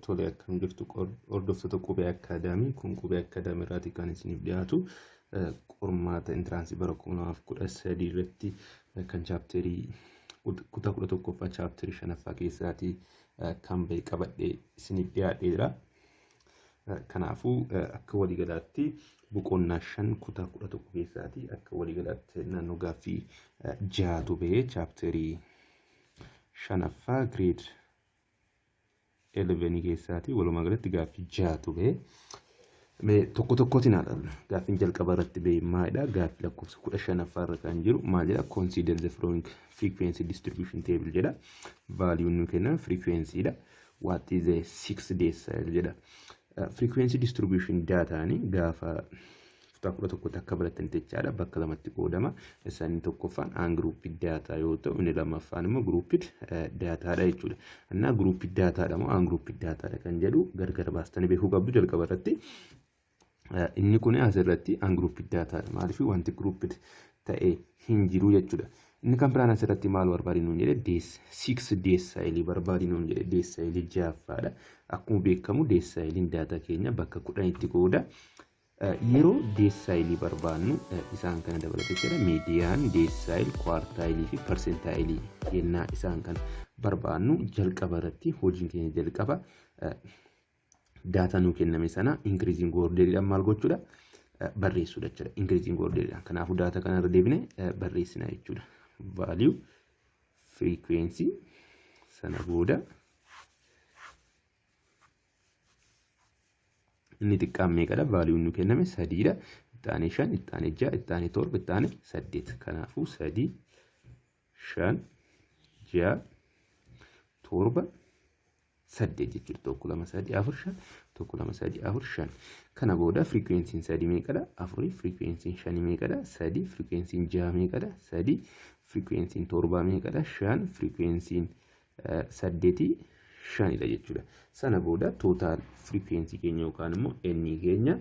Tole akkam jirtu hordoftoota qubee akaadaamii kun qubee akaadaamii irraati kan isiniif dhiyaatu qormaata intiraansii bara 2013 irratti kan chaapterii kutaa 11ffaa chaapterii 5ffaa keessaatii kan ba'e qabadhee isiniif dhiyaadheera. Kanaafuu akka waliigalaatti boqonnaa 5 kutaa 11 keessaatii akka waliigalaatti naannoo gaaffii 6tu ba'e chaapterii 5ffaa grade 11 keessaatii walumaa galatti gaaffii 6tu ba'e. Tokko tokkotiin haadha gaaffiin jalqaba irratti ba'e maalidha? Gaaffii lakkoofsa 15ffaa irra kan jiru maal jedha? Consider the following frequency distribution table jedha. Value nu kenna frequency dha. What is a 6 decile jedha. Frequency distribution data ni gaafa kutaa 11 akka barattan jechaadha. Bakka lamatti qoodama. Isaan tokkoffaan ungrouped data yoo ta'u inni lammaffaan immoo grouped data dha jechuudha. Annaa grouped data dha moo ungrouped data dha kan jedhu gargar baastanii beekuu qabdu jalqaba irratti. Inni kun asirratti ungrouped data dha. Maaliif wanti grouped ta'e hin jiru jechuudha. Inni kan biraan asirratti maal barbaadinu jedhe 6 decile barbaadinu jedhe decile ja'affaadha. Akkuma beekamu decile data keenya bakka 10tti qooda. Yeroo decile barbaadnu isaan kana dabalatee jira median, decile, quartile fi percentile yennaa isaan kana barbaadnu jalqaba irratti hojiin keenya jalqaba data nu kenname sana increasing order dhaan maal gochuudha barreessuudha jechuudha. Increasing order dhaan kanaafuu data kana irra deebine barreessina jechuudha. Value frequency sana booda inni xiqqaan meeqadha? Value nu kenname 3dha. Ittaane 5, ittaane 6, ittaane 7, ittaane 8. Kanaafuu 3, 5, 6, 7, 8 jechuudha. Tokko 2 3 4 5, tokko 2 3 4 5. Kana booda frequency 3 meeqadha? 4, frequency 5 meeqadha? 3, frequency 6 meeqadha? 3, frequency 7 meeqadha? 5, frequency 8 5 jechuudha. Sana booda total frequency keenya yookaan immoo n keenya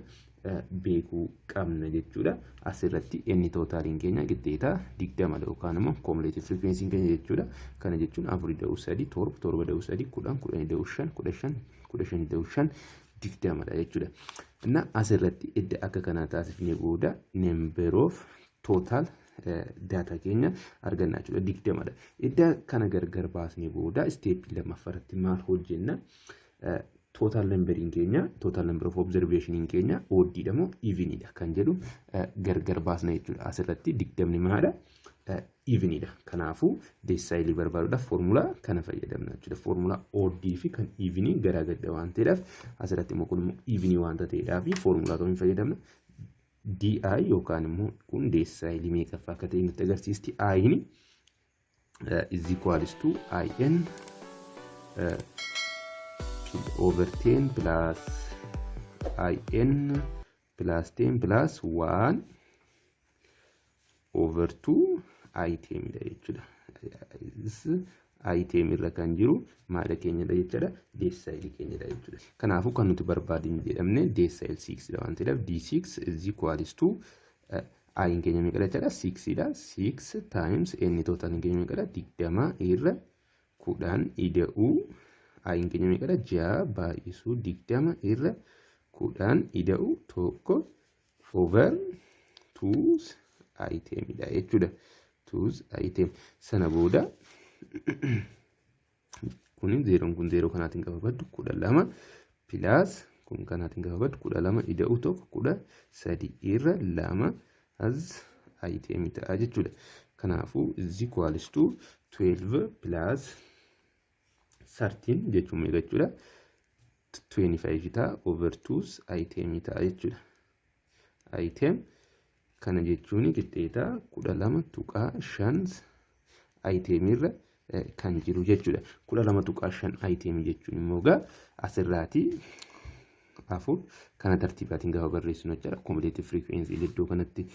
beekuu qabna jechuudha. Asirratti n totaliin keenya qixxeeta 20 yookaan immoo cumulative frequency keenya jechuudha. Kana jechuun 4 da'uu 3 7 7 da'uu 3 10 10 da'uu 5 15 15 da'uu 5 20 jechuudha. Inna asirratti edda akka kana taasifnee booda number of total data keenya argannaa jechuudha 20dha. Edda kana gargar baasnee booda step lammaffaatti maal hojjenna? Total numbering keenya, total number of observation keenya odd dha moo even dha kan jedhu gargar baasna jechuudha. Asirratti 20 maadha? Even dha. Kanaafuu decile barbaaduudhaaf formula kana fayyadamna jechuudha. Formula odd fi kan even garaagadda waan ta'eedhaaf asirratti immoo kun even waan ta'eedhaaf formula kamiin fayyadamna? DI yookaan immoo kun decile meeqaffaa akka ta'e nutti agarsiisti. I ni is equals to IN over 10 plus IN plus 10 plus 1 over 2 item dha jechuudha. Item irra kan jiru maal keenya dha jechuudha? Decile keenya dha jechuudha. Kanaafuu kan nuti barbaadin jedhamne decile 6 dha waan ta'eef D6 is equals to I keenya meeqa jechuudha? 6 dha. 6 times n total keenya meeqa? 20 irra 10 ida'uu I keenya meeqa? 6 baay'isuu 20 irra 10 ida'uu tokko over 2 item dha jechuudha. 2 item sana booda kun 0 kun 0 kanaatiin qababaddu 12 plus kun kanaatiin qababaddu 12 ida'uu tokko 13 irra 2 as item ta'a jechuudha. Kanaafuu is equals to 12 plus 13 jechuun meeqa jechuudha? 25 ta'a over 2 item ta'a jechuudha. Item kana jechuun qixxeeta 12 tuqaa 5 item irra kan jiru jechuudha. 12 tuqaa 5 item jechuun immoo gaa asirraati afur kana tartiibaatiin gaafa barreessinu jechuudha. Cumulative frequency iddoo kanatti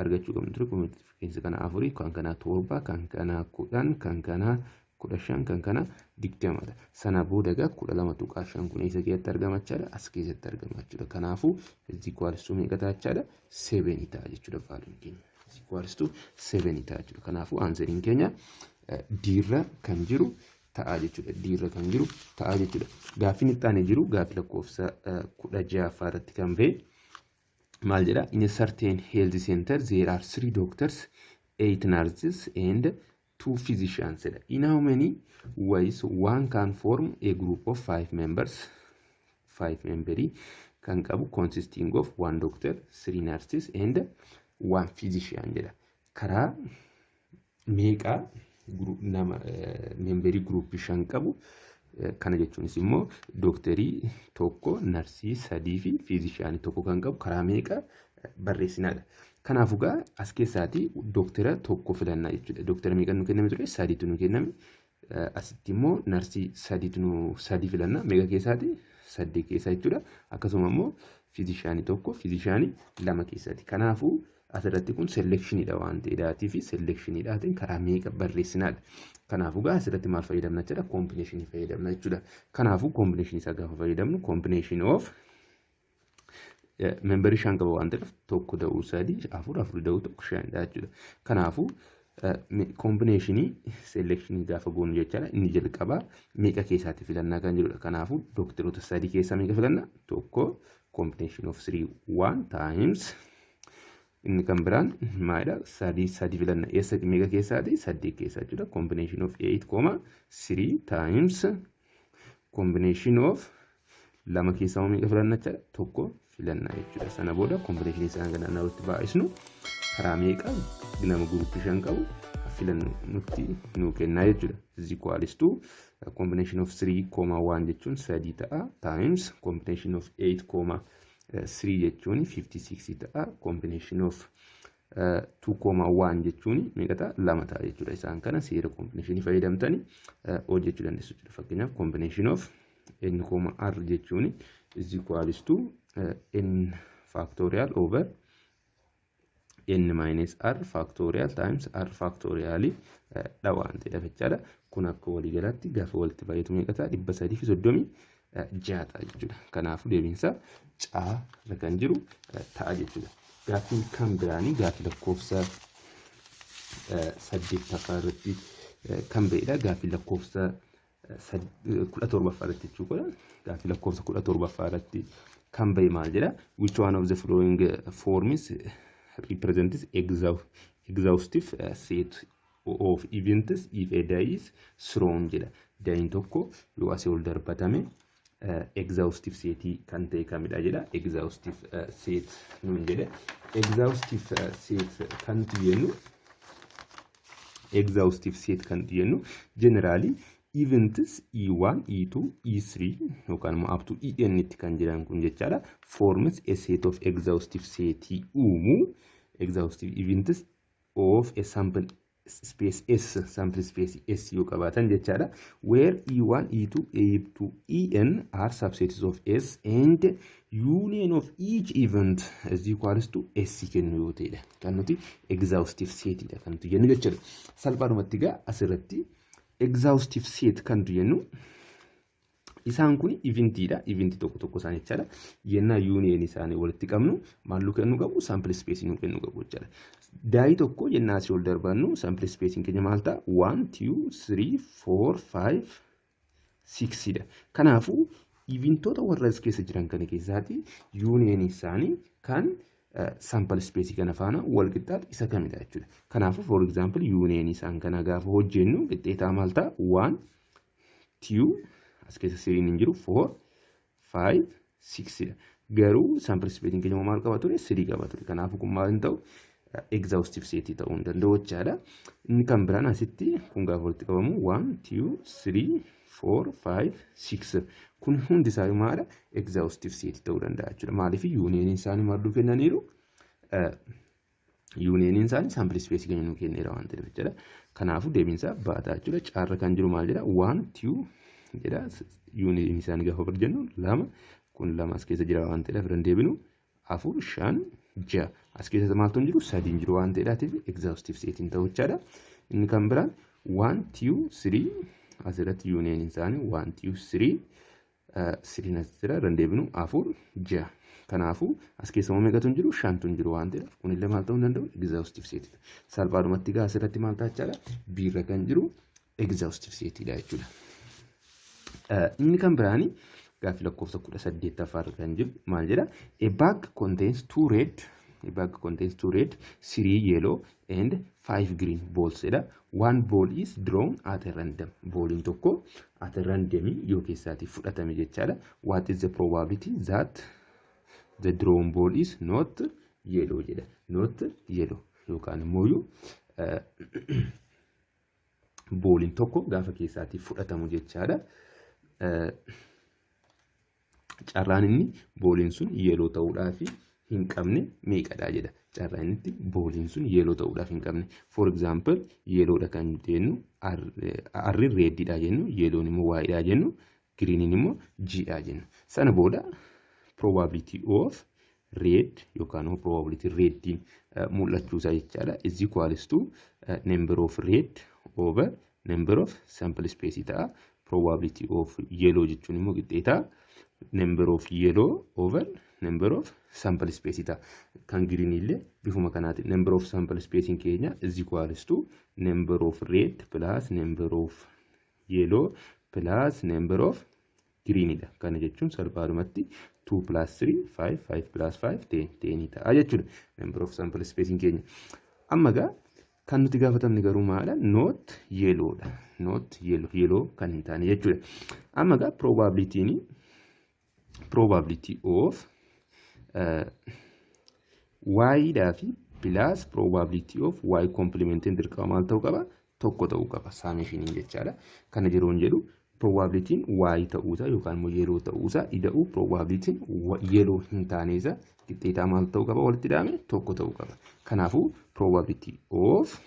argachuu qabnu ture. Cumulative frequency kana 4 kan kana 7 kan kana 10 kan kana 15 kan kana 20dha. Sana booda gaa 12 tuqaa 5 kun eessa keessatti argama jechuudha? As keessatti argama jechuudha. Kanaafuu is equals to meeqa ta'a jechuudha? 7 ta'a jechuudha value keenya. Is equals to 7 ta'a jechuudha. Kanaafuu answering keenya D irra kan jiru ta'a jechuudha. D irra kan jiru ta'a jechuudha. Gaaffiin itti aanee jiru gaaffii lakkoofsa 16 irratti kan ba'e maal jedha? In a certain health center there are 3 doctors, 8 nurses and 2 physicians. In how many ways one can form a group of 5 members? 5 members kan qabu consisting of 1 doctor, 3 nurses and 1 physician jedha. Karaa meeqaa nama memberii group 5 qabu kana jechuunis immoo dooktarii tokko, narsii 3 fi fiizishaanii tokko kan qabu karaa meeqa barreessinaadha. Kanaafuu gaa as keessaati dooktara tokko filannaa jechuudha. Dooktara meeqa nu kenname ture? 3tu nu kenname. Asitti immoo narsii 3 filannaa meeqa keessaati? 8 keessa jechuudha. Akkasuma immoo fiizishaanii tokko, fiizishaanii 2 keessaati. Kanaafuu asirratti kun selekshiiniidha waan ta'eedhaatii fi selekshiiniidhaatiin karaa meeqa barreessinaadha. Kanaafuu gaa asirratti maal fayyadamna jechuudha? Koombineeshinii fayyadamna jechuudha. Kanaafuu koombineeshinii isaa gaafa fayyadamnu koombineeshinii of memberii 5 qaba waan ta'eef tokko da'uu 3, 4 da'uu 1 5 jechuudha. Kanaafuu koombineeshinii selekshinii gaafa goonu jechaadha. Inni jalqabaa meeqa keessaatti filannaa kan jedhudha. Kanaafuu dooktaroota 3 keessaa meeqa filanna? Tokko koombineeshinii of 3 1 times inni kan biraan maalidha? 3 filanna. Eessa meeqa keessaati? 8 keessa jechuudha. Combination of 8, 3 times combination of 2 keessaa meeqa filanna jechuudha? Tokko filanna jechuudha. Sana booda combination isaa kan nuti baay'isnu karaa meeqa nama guruppii 5 qabu filannu nutti nu kenna jechuudha. Is equals to combination of 3, 1 jechuun 3 ta'a times combination of 8, 3 jechuun 56 ta'a. Combination of 2,1 jechuun meeqa ta'a? 2 ta'a jechuudha. Isaan kana seera combinationii fayyadamtanii hojjechuu dandeessu jechuudha. Fakkeenyaaf combination of n, r jechuun is equals to n factorial over n minus r factorial times r factorial dha waan ta'eedha jechaadha. Kun akka walii galatti gaafa walitti baay'atu meeqa ta'a? 336 jechuudha. Kanaafuu deebiinsa caa kan jiru ta'a jechuudha. Gaaffiin kan biraanii gaaffii lakkoofsa 8 irratti kan ba'edha. Gaaffii lakkoofsa 17 irratti jechuudha. Gaaffii lakkoofsa 17 irratti kan ba'e maal jedha? Which one of the following forms represents exhaustive set of events if a die is thrown jedha. Daayin tokko yoo asii ol darbatame exhaustive set kan ta'e kamidha jedha. Exhaustive set nuun jedhe. Exhaustive set kan jennu generally events E1, E2, E3 yookaan up to En itti kan jiran kun jechaadha. Forms a set of exhaustive set uumu exhaustive events of a sample space S, sample space S yoo qabaatan jechaadha. Where E1, E2, E2, En are subsets of S and union of each event is equals to S kennu yoo ta'edha. Kan nuti exhaustive set dha kan nuti jennu jechuudha. Salphaadhumatti gaa asirratti exhaustive set kan nuti jennu isaan kun eventidha. Event tokko isaan jechaadha. Yennaa union isaanii walitti qabnu maal kennu qabu? Sample space nu kennu qabu jechaadha. Daa'ii tokko yennaa asii ol darbannu sample spacing keenya maal ta'a? 1, 2, 3, 4, 5, 6 dha. Kanaafuu eventoota warra as keessa jiran kana keessaati union isaanii kan sample space kana faana wal qixxaatu isa kamidha jechuudha. Kanaafuu for example union isaan kana gaafa hojjennu qixxeetaa maal ta'a? 1, 2 as keessa 3 hin jiru 4, 5, 6 dha. Garuu sample spacing keenya maal qaba ture? 3 qaba ture. Kanaafuu kun maal hin ta'u? Exhaustive set ta'uu hin danda'u jechaadha. Inni kan biraan asitti kun gaafa walitti qabamu 1, 2, 3, 4, 5, 6 kun hundi isaa maadha? Exhaustive set ta'uu danda'a jechuudha. Maaliif union isaanii maal kennaniiru? Union isaanii sample space keenya nu kenneera waan ta'eef jechuudha. Kanaafuu deebiinsa baataa jechuudha. Caarra kan jiru maal jedha? 1, 2 jedha. Union isaanii gaafa barjennu 2 kun 2 as keessa jira waan ta'eef irra deebinu 4, 5, 6 as keessa maaltu jiru? 3 jiru waan ta'eef exhaustive set hin ta'u jechaadha. Inni kan biraan 1, 2, 3 asirratti union isaanii 1, 2, 3 3 as jira irra deebinu 4, 6 kanaafuu as keessa meeqatu jiru? 5tu jiru waan ta'eef kunillee maal ta'uu hin danda'u? Exhaustive set. Salphaadhumatti gaa asirratti maal ta'a jechaadha? B irra kan jiru exhaustive setidha jechuudha. Inni kan biraani gaaffii lakkoofsa 18 kan jiru maal jedha? A bag contains 2 red, 3 yellow and 5 green balls jedha. One ball is drawn at a random. Balliin tokko at a random yoo keessaati fudhatame jechaadha. What is the probability that the drawn ball is not yellow jedha. Not yellow yookaan immoo balliin tokko gaafa keessaati fudhatamu jechaadha. Carraan inni balliin sun yellow ta'uudhaaf hin qabne meeqadha jedha. Carraan inni balliin sun yellow ta'uudhaaf hin qabne. For example, yellow dha kan jennu arri red dha jennu, yellow immoo white dha jennu, green immoo G dha jennu. Sana booda probability of red yookaan probability red mul'achuu isaa jechaadha is equals to number of red over number of sample space ta'a. Probability of yellow jechuun immoo qixxeeta number of yellow over number of sample space ta'a. Kan green illee bifuma kanaati number of sample spacing keenya is equals to number of red plus number of yellow plus number of green dha. Kana jechuun salphaadhumatti 2 plus 3 5 5 plus 5 10 ta'a jechuudha number of sample spacing keenya. Amma gaa kan nuti gaafatamni garuu maala? Not yellow dha. Not yellow kan hin taane jechuudha. Amma gaa probability of y dhaa fi plus probability of y complementiin dirqama maal ta'uu qaba? Tokko ta'uu qaba. Saameshiniin jechaadha. Kana yeroon jedhu probabilitiin y ta'uusaa yookaan immoo yellow ta'uusaa ida'u probabilitiin yellow hin taaneesa qixxeetaa maal ta'uu qaba? Walitti hidhame tokko ta'uu qaba. Kanaafuu probability of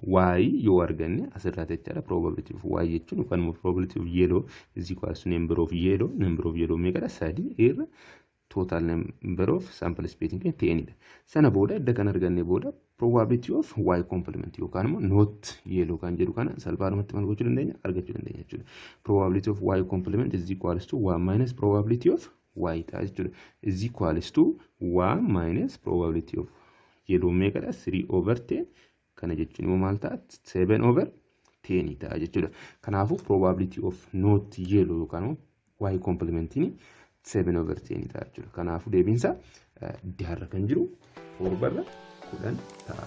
y yoo arganne asirratti jechaadha. Probability of y jechuun yookaan immoo probability of yellow is equals to number of yellow meeqadha? 3 irra total number of sample spacing kan 10 dha. Sana booda edda kan arganne booda probability of y complement yookaan immoo not yellow kan jedhu kana salphaadhumatti maal gochuu dandeenya? Argachuu dandeenya jechuudha. Probability of y complement is equals to 1 minus probability of y ta'a jechuudha. Is equals to 1 minus probability of yellow meeqadha? 3 over 10. Kana jechuun immoo maal ta'a? 7 over 10 ta'a jechuudha. Kanaafuu probability of not yellow yookaan immoo y complementiin 7 over 10 ta'a jechuudha. Kanaafuu deebiinsa diharra kan jiru torbarra 10 ta'a.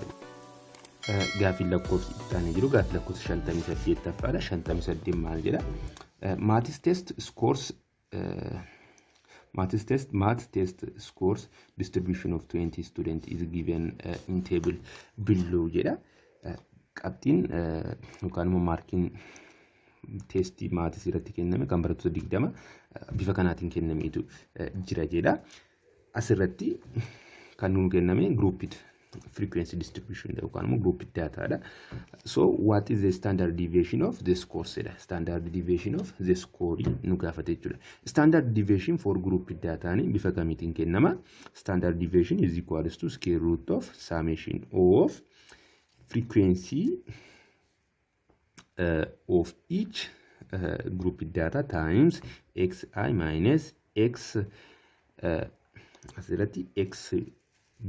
Gaaffii lakkoofsi itti jiru gaaffii lakkoofsa 58ffaadha. 58 maal jedha? Math test scores distribution of 20 students is given in table below jedha. Qabxiin yookaan immoo maarkiin testii maatis irratti kenname kan barattoota 20 bifa kanaatiin kennameetu jira jedha. Asirratti kan nuun kenname grouped frequency distribution yookaan immoo grouped data dha. So what is the standard deviation of the score jedha. Standard deviation of the score nu gaafate jechuudha. Standard deviation for grouped data ni bifa kamiitiin kennama? Standard deviation is equals to square root of summation of frequency of each group data times xi minus x asirratti x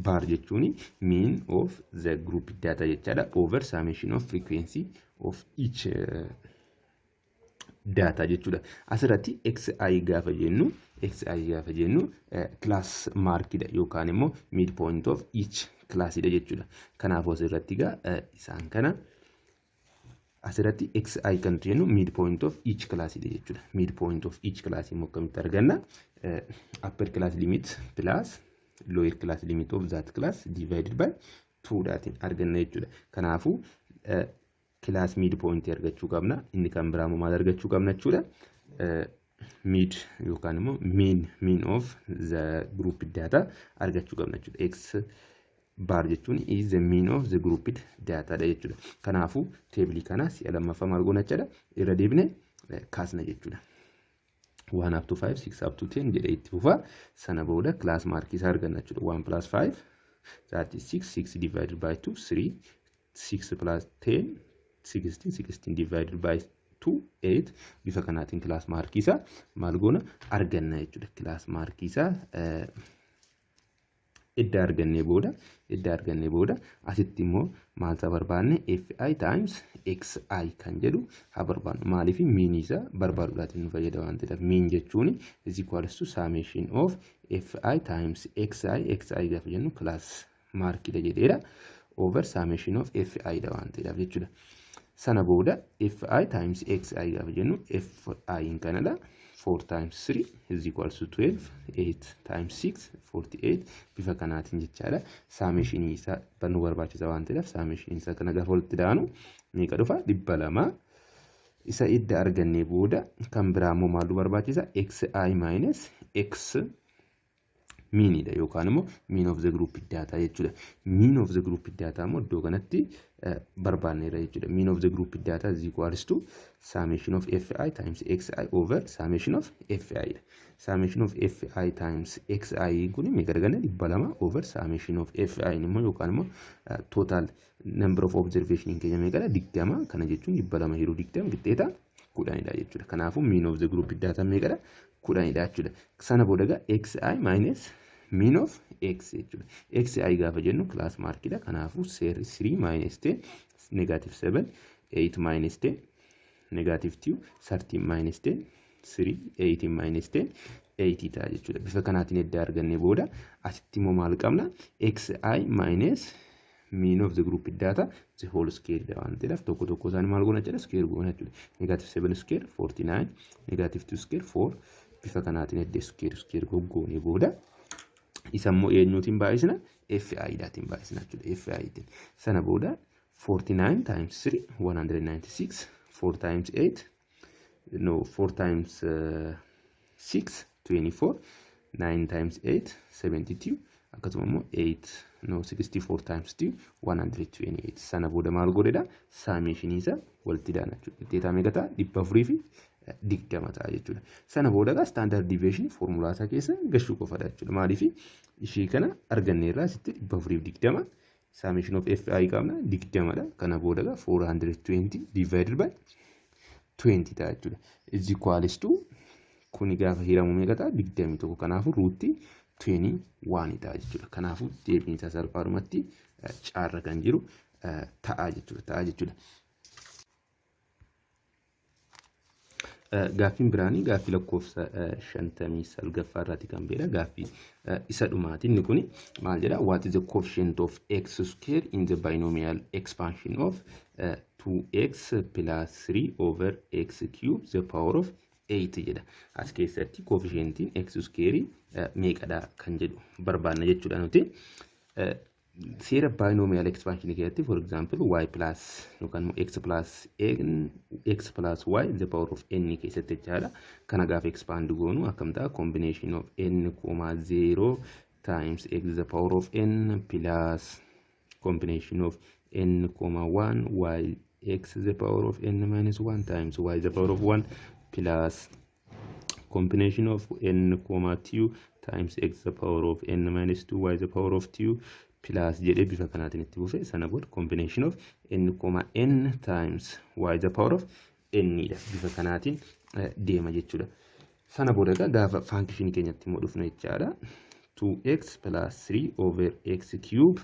bar jechuun mean of the group data jechaadha over summation of frequency of each data jechuudha. Asirratti xi gaafa jennu class markidha yookaan immoo midpoint of each class dha jechuudha. Kanaafuu asirratti isaan kana asirratti xi kan jennu midpoint of each class dha jechuudha. Midpoint of each class immoo akkamitti arganna? Upper class limit plus lower class limit of that class divided by 2 daatiin arganna jechuudha. Kanaafuu class midpoint argachuu qabna. Inni kan biraa immoo maal argachuu qabna jechuudha? Mid yookaan immoo mean of the group data argachuu qabna jechuudha. X bar jechuun is the mean of the grouped data dha jechuudha. Kanaafuu teebilii kana si'a lammaffaa maal goona jechuudha? Irra deebine kaasna jechuudha. 1 up to 5, 6 up to 10 jedhee itti fufaa. Sana booda class mark isaa arganna jechuudha. 1 plus 5 that is 6, 6 divided by 2, 3, 6 plus 10, 16, 16 divided by 2, 8. Bifa kanaatiin class mark isaa maal goona arganna jechuudha. Class mark isaa edda arganne booda asitti immoo maal ta'a barbaanne fi times xi kan jedhu haa barbaannu. Maaliif miin isaa barbaaduudhaaf nu fayyada waan ta'eef miin jechuun is equals to summation of fi times xi gaafa jennu class markidha jedheera over summation of fi dha waan ta'eef jechuudha. Sana booda fi times xi gaafa jennu fi kanadha. 4 times 3 is equals to 12. 8 times 6 48. Bifa kanaatiin jechaadha. Summation isaa nu barbaachisa waan ta'eef summation isaa kana gaafa walitti daanu meeqa dhufa 200. Isa edda arganne booda kan biraa immoo maal nu barbaachisa xi minus x mean dha yookaan immoo mean of the group data jechuudha. Mean of the group data immoo iddoo kanatti barbaanneera jechuudha. Mean of the group data is equals to summation of fi times xi over summation of fi dha. Summation of fi times xi kun meeqa arganna 200 over summation of fi immoo yookaan immoo total number of observation keenya meeqadha 20 kana jechuun 200 yeroo 20 qixxeeta 10 dha jechuudha. Kanaafuu mean of the group data meeqadha 10 dha jechuudha. Sana booda xi minus mean of x jechuudha. Xi gaafa jennu class markidha. Kanaafuu 3 minus 10 negative 7 8 minus 10 negative 2 13 minus 10 3 18 minus 10 80 ta'a jechuudha. Bifa kanaatiin edda arganne booda asitti immoo maal qabna xi minus mean of the group data the whole square dha waan ta'eef tokko tokko isaanii maal goona jedha square goona jechuudha. Negative 7 square 49 negative 2 square 4 bifa kanaatiin edda square goggoone booda isa immoo eenyuutiin baay'isna fi daatiin baay'isna jechuudha. fi tiin sana booda 49 times 3 196 4 times 8 no 4 times 6 24 9 times 8 72 akkasuma immoo 8 no 64 times 2 128 sana booda maal godhedha summation isa walitti daana jechuudha. Qixxeetaa meeqa ta'a 400 fi 20 ta'a jechuudha. Sana booda standard deviation formula isaa keessa gashuu qofadha jechuudha. Maaliif ishii kana arganneerraa asitti 420 summation of fi qabna 20 dha. Kana booda 420 divided by 20 ta'a jechuudha. Is equals to kuni gaafa hiramu meeqa ta'a 21 kanaafuu ruutii 21 ta'a jechuudha. Kanaafuu deebiin isaa salphaadhumatti caarra kan jiru ta'a jechuudha. Gaaffiin biraanii gaaffii lakkoofsa 59 irratti kan beera gaaffii isa dhumaati. Inni kun maal jedha what is the coefficient of x square in the binomial expansion of 2x plus 3 over x cube the power of 8 jedha. As keessatti coefficientiin x square meeqadha kan jedhu barbaanna jechuudha nuti. Seera binomial expansion keessatti for example y plus yookaan x plus y the power of n keessatti jechaadha. Kana gaafa expand goonu akkam ta'a combination of n, 0 times x the power of n plus combination of n, 1 y x the power of n minus 1 times y the power of 1 plus combination of n, 2 times x the power of n minus 2 y the power of 2 plus jedhee bifa kanaatiin itti buufee sana booda combination of n times y the power of n dha. Bifa kanaatiin deema jechuudha. Sana booda gaafa function keenyatti immoo dhufna jechaadha. 2x plus 3 over x cube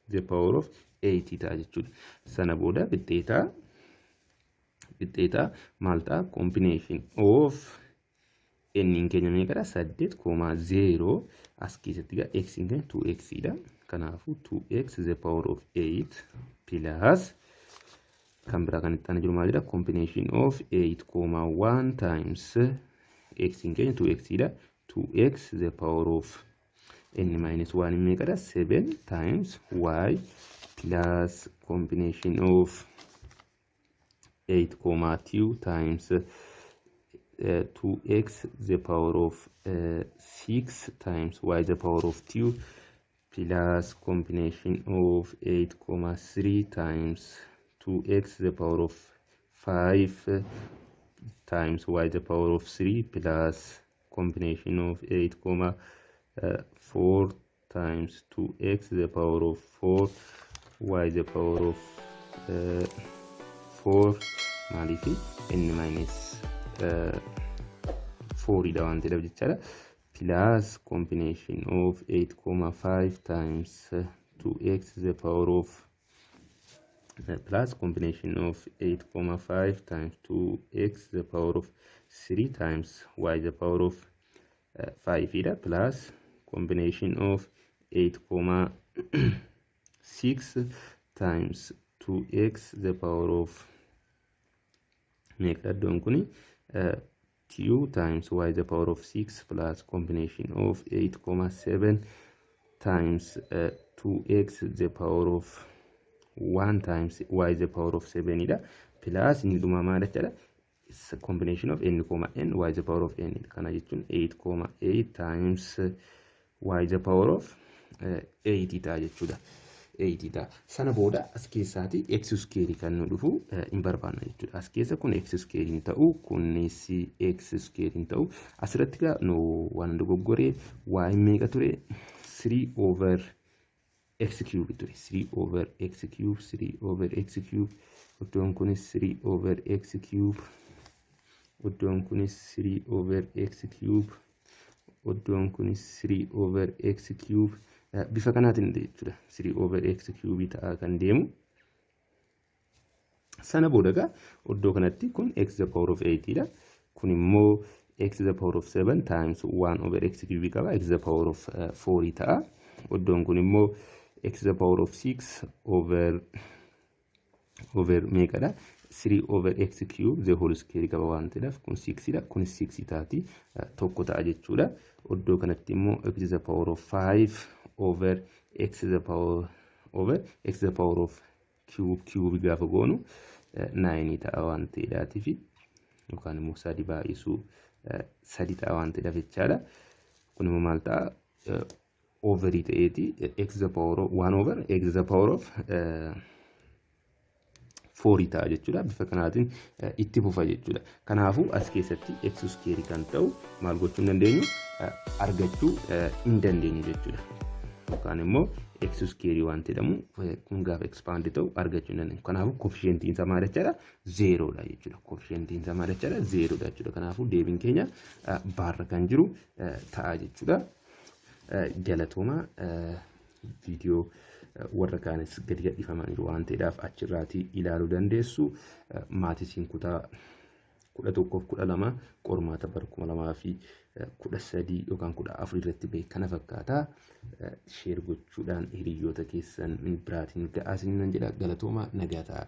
the power of 8 ta'a jechuudha. Sana booda qixxeetaa maal ta'a combination of n keenya meeqadha 8,0 as keessatti gaa x keenya 2x dha. Kanaafuu 2x the power of 8 plus kan biraa kan itti jiru maal jedha combination of 8,1 times x keenya 2x dha. 2x the power of n minus 1 meeqadha 7 times y plus combination of 8,2 times 2x the power of 6 times y the power of 2 plus combination of 8,3 times 2x the power of 5 times y the power of 3 plus combination of 8,4 times 2x the power of 4 y the power of 4 maalifi n minus 4 dha waan ta'eef jechaadha. plus combination of 8,5 times 2x to the power of plus combination of 8,5 times 2x to the power of 3 times y to the power of 5 ida plus combination of 8,6 times 2x to the power of meeqaddoon kuni 2 times y to the power of 6 plus combination of 8,7 times 2x to the power of 1 times y to the power of 7 ida plus inni dhuma maal jechuudha combination of n, n y to the power of n kana jechuun 8,8 times y to the power of 8 ta'a jechuudha. 8 ta'a. Sana booda as keessaati x square kan nu dhufu hin barbaanna jechuudha. As keessa kun x square hin ta'u, kunis x square hin ta'u. Asirratti gaa nu waan dogoggoree y meeqa ture 3 over x cube ture. 3 over x cube, 3 over x cube. Iddoon kunis 3 over x cube. Iddoon kunis 3 over x cube. Iddoon kunis 3 over x cube. Bifa kanaatiin jechuudha 3 over x cube ta'a kan deemu. Sana booda gaa iddoo kanatti kun x to the power of 8 dha. Kun immoo x to the power of 7 times 1 over x cube qaba. X to the power of 4 ta'a. Iddoon kun immoo x to the power of 6 over meeqadha 3 over x cube the whole square qaba waan ta'eef kun 6 dha. Kun 6 taati tokko ta'a jechuudha. Iddoo kanatti immoo x to the power of 5 over x to the power of cube gaafa goonu 9 ta'a waan ta'eedhaatiif yookaan immoo 3 baay'isuu 3 ta'a waan ta'eedhaaf jechaadha. Kun immoo maal ta'a over ta'eeti x to the power of 1 over x to the power of 4 ta'a jechuudha. Bifa kanaatiin itti fufa jechuudha. Kanaafuu as keessatti x square kan ta'u maal gochuu hin dandeenyu argachuu hin dandeenyu jechuudha. Yookaan immoo x square waan jedhamu kun gaafa expand ta'u argachuu hin dandeenyu. Kanaafuu coefficientiin isaa maal jechaadha 0 dha jechuudha. Coefficientiin isaa maal jechaadha 0 dha jechuudha. Kanaafuu deebiin keenya baarra kan jiru ta'a jechuudha. Galatooma viidiyoo warra kaanis gadi gadhiifamaniiru waan ta'eedhaaf achirraatii ilaaluu dandeessu. Maatisiin kutaa 11-12 qormaata bara 2013 yookaan 14 irratti beeku kana fakkaata. Sheer gochuudhaan hiriyoota keessan biraatiin ga'aa isiniin jedha. Galatooma nagaa ta'a.